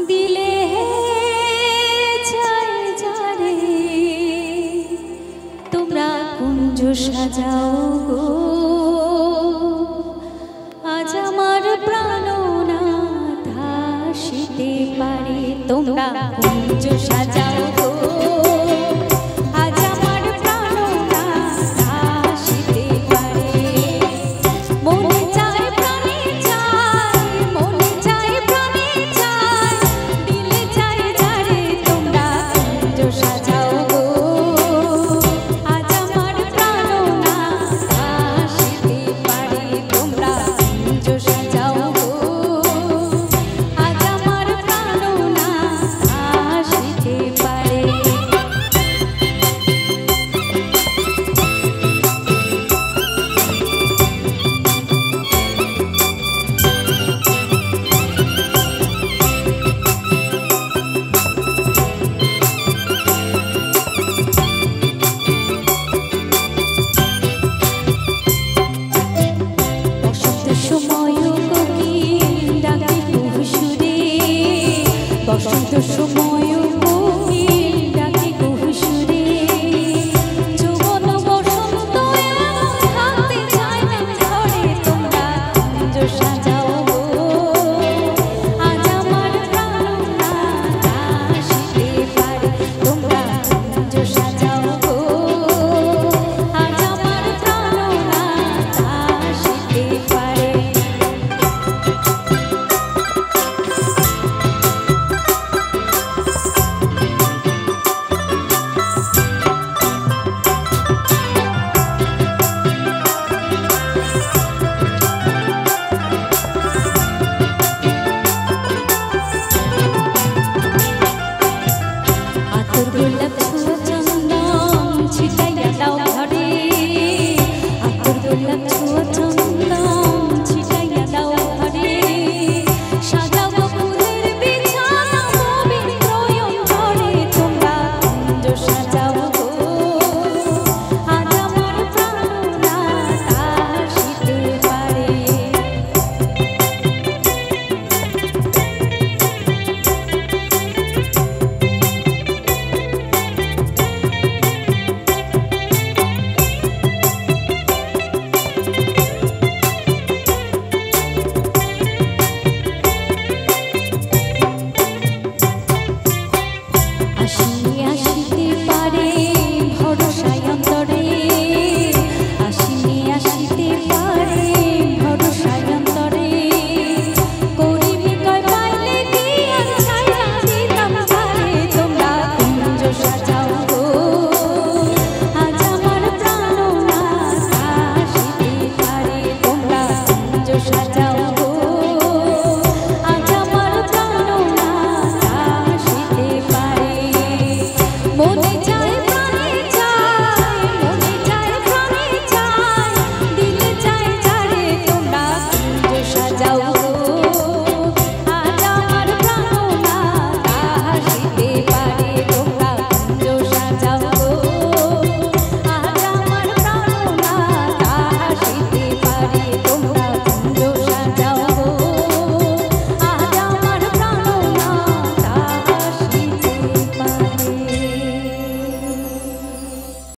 দিলে যায় যারে তোমরা কুঞ্জ সাজাও গো, আজ আমার প্রাণনাথ আসিতে পারে। তোমরা কুঞ্জ সাজাও গো, আজ আমার প্রাণনাথ আসিতে পারে। মনে চায় প্রাণে চায়, মনে চায় প্রাণে চায়, দিলে যায় যারে তোমরা কুঞ্জ সাজাও গো, আজ আমার প্রাণনাথ আসিতে পারে। তোমরা কুঞ্জ সাজাও গো, আজ আমার প্রাণনাথ আসিতে পারে। বসন্ত সময়